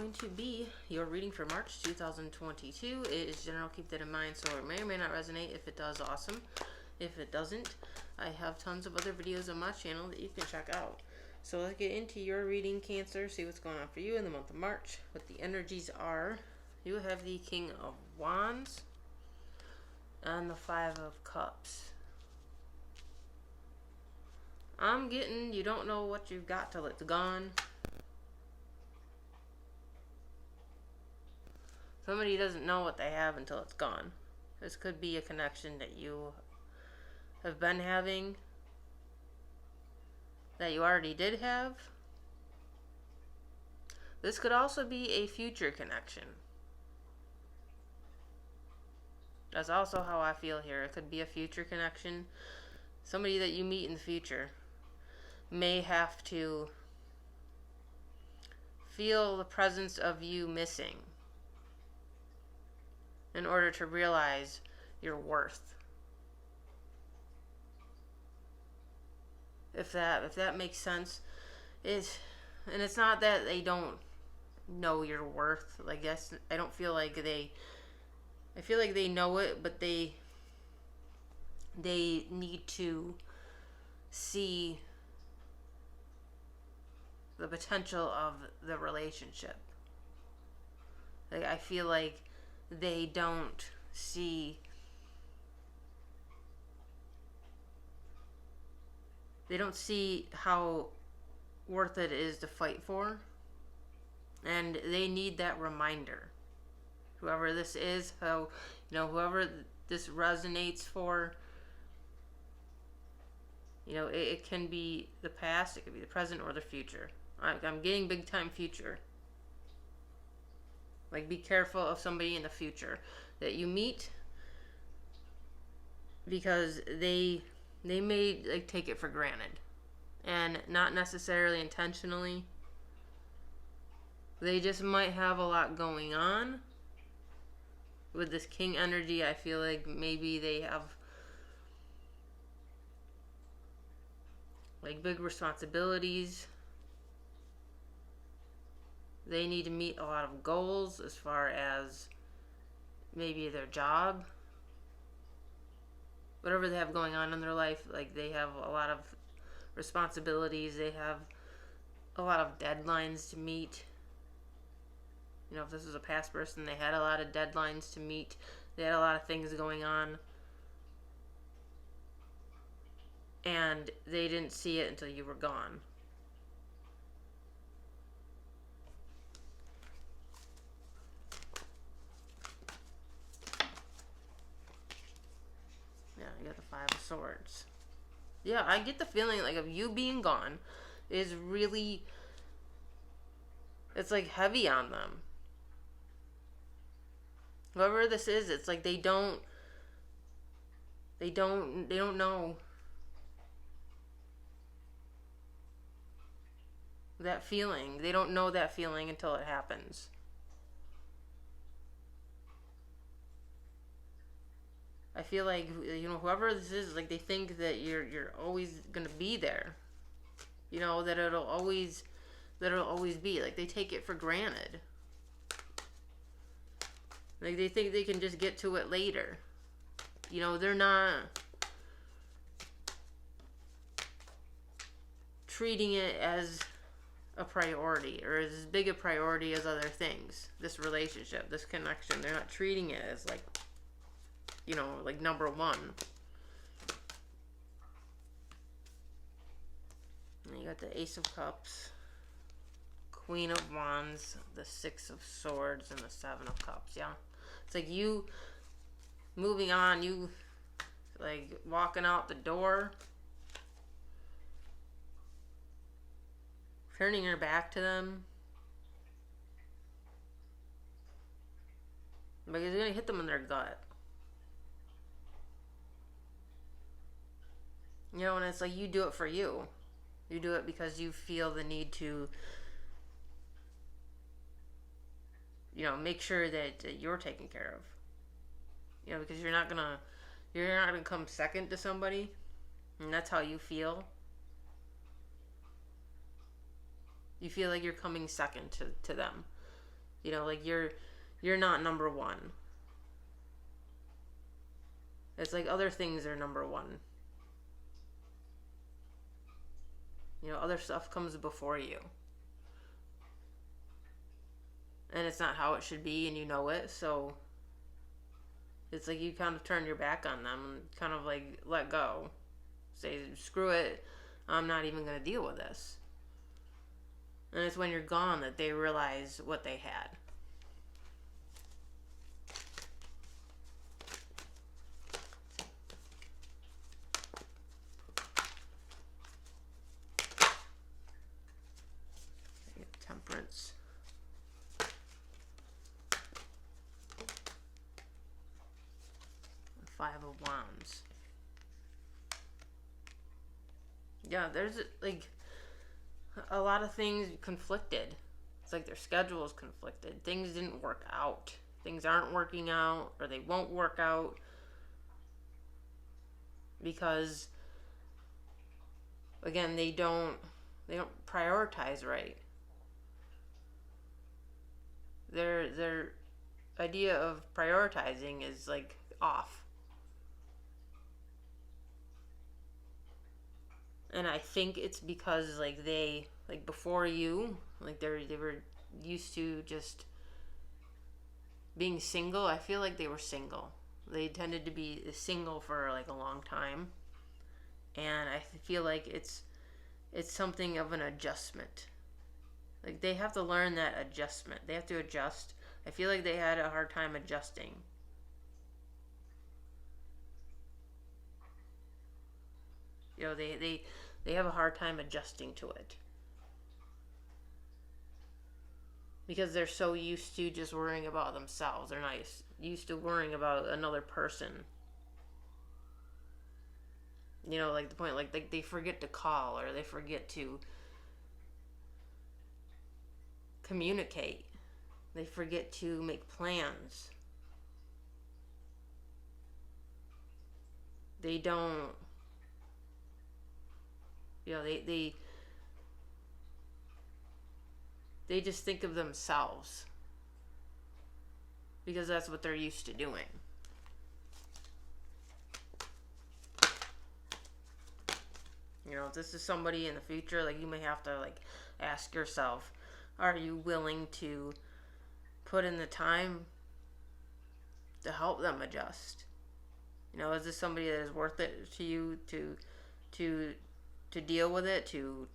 going to be your reading for March 2022. It is general, keep that in mind, so it may or may not resonate. If it does, awesome. If it doesn't, I have tons of other videos on my channel that you can check out. So let's get into your reading, Cancer, see what's going on for you in the month of March. What the energies are. You have the King of Wands and the Five of Cups. I'm getting, you don't know what you've got till it's gone. Somebody doesn't know what they have until it's gone. This could be a connection that you have been having, that you already did have. This could also be a future connection. That's also how I feel here. It could be a future connection. Somebody that you meet in the future may have to feel the presence of you missing in order to realize your worth. If that makes sense. And it's not that they don't know your worth. I guess I don't feel like I feel like they know it, but they need to see the potential of the relationship. Like, I feel like they don't see how worth it is to fight for, and they need that reminder. Whoever this is, whoever this resonates for, it can be the past, it could be the present, or the future. I'm getting big time future. Like, be careful of somebody in the future that you meet, because they may take it for granted, and not necessarily intentionally. They just might have a lot going on. With this King energy, I feel like maybe they have big responsibilities. They need to meet a lot of goals as far as maybe their job. Whatever they have going on in their life, they have a lot of responsibilities. They have a lot of deadlines to meet. If this was a past person, they had a lot of deadlines to meet. They had a lot of things going on. And they didn't see it until you were gone. Yeah, you got the Five of Swords. Yeah, I get the feeling of you being gone is really, it's heavy on them. Whoever this is, it's they don't know that feeling. They don't know that feeling until it happens. I feel like, whoever this is, they think that you're always gonna be there. That it'll always be. They take it for granted. They think they can just get to it later. They're not treating it as a priority, or as big a priority as other things. This relationship, this connection, they're not treating it as number one. And you got the Ace of Cups, Queen of Wands, the Six of Swords, and the Seven of Cups. Yeah, it's you moving on, you walking out the door, turning your back to them. You're gonna hit them in their gut. And it's you do it for you. You do it because you feel the need to, make sure that you're taken care of. Because you're not gonna come second to somebody, and that's how you feel. You feel like you're coming second to them. You know, like you're not number one. It's like other things are number one. You know, other stuff comes before you. And it's not how it should be, and you know it, so it's like you kind of turn your back on them and kind of like let go. Say, screw it, I'm not even going to deal with this. And it's when you're gone that they realize what they had. Temperance. Five of Wands. Yeah, there's like a lot of things conflicted. It's like their schedule is conflicted. Things didn't work out. Things aren't working out, or they won't work out because, again, they don't prioritize right. Their idea of prioritizing is like off. And I think it's because like they, like before you, like they were used to just being single. I feel like they were single. They tended to be single for like a long time. And I feel like it's something of an adjustment. Like they have to learn that adjustment. They have to adjust. I feel like they had a hard time adjusting. You know, they have a hard time adjusting to it. Because they're so used to just worrying about themselves. They're not used to worrying about another person. You know, like the point, like they forget to call, or they forget to communicate. They forget to make plans. They don't, you know, they just think of themselves because that's what they're used to doing. You know, if this is somebody in the future, like you may have to like ask yourself, are you willing to put in the time to help them adjust? You know, is this somebody that is worth it to you to deal with it, to,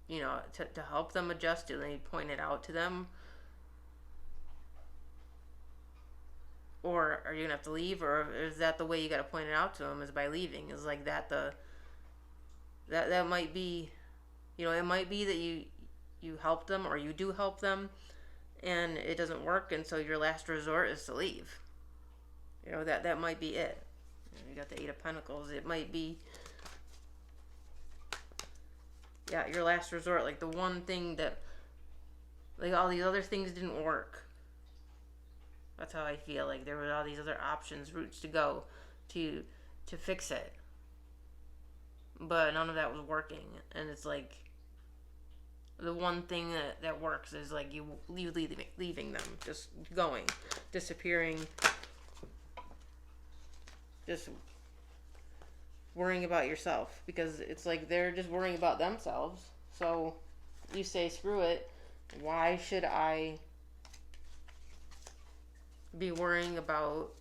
you know, to help them adjust? Do they point it out to them? Or are you gonna have to leave? Or is that the way you gotta point it out to them, is by leaving? Is like that that might be, you know, it might be that you help them, or you do help them, and it doesn't work, and so your last resort is to leave. You know, that might be it. You got the Eight of Pentacles. It might be, yeah, your last resort. Like the one thing that, like all these other things didn't work. That's how I feel. Like there were all these other options, routes to go to fix it. But none of that was working. And it's like the one thing that works is like you leaving them, just going, disappearing, just worrying about yourself, because it's like they're just worrying about themselves. So you say, screw it. Why should I be worrying about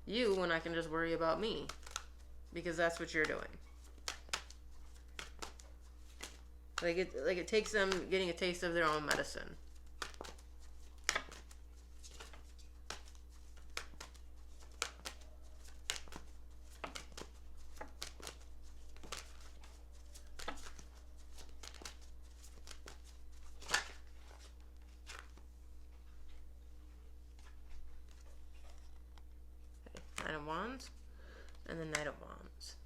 you when I can just worry about me? Because that's what you're doing. Like it takes them getting a taste of their own medicine. Nine of Wands and the Knight of Wands.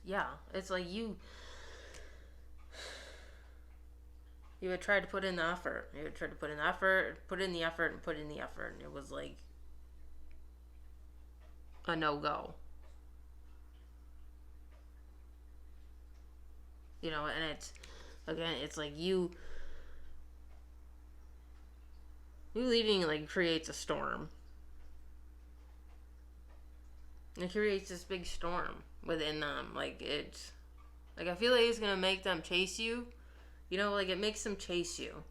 Yeah, it's like you would try to put in the effort. You would try to put in the effort, put in the effort, and put in the effort, and it was like a no-go. You know, and it's, again, it's like you leaving, like, creates a storm. It creates this big storm within them. Like, it's, like, I feel like it's gonna make them chase you. You know, like, it makes them chase you.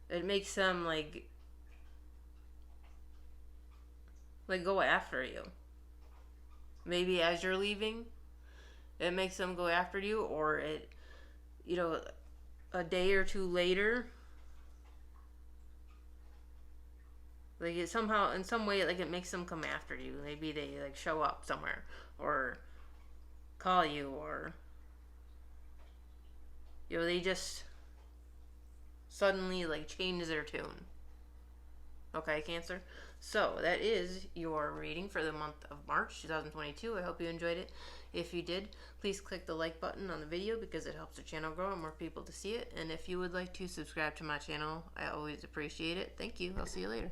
It makes them, like go after you. Maybe as you're leaving, it makes them go after you, or it, you know, a day or two later, like, it somehow, in some way, like, it makes them come after you. Maybe they, like, show up somewhere, or call you, or, you know, they just suddenly, like, change their tune. Okay, Cancer? So, that is your reading for the month of March 2022. I hope you enjoyed it. If you did, please click the like button on the video because it helps the channel grow and more people to see it. And if you would like to subscribe to my channel, I always appreciate it. Thank you. I'll see you later.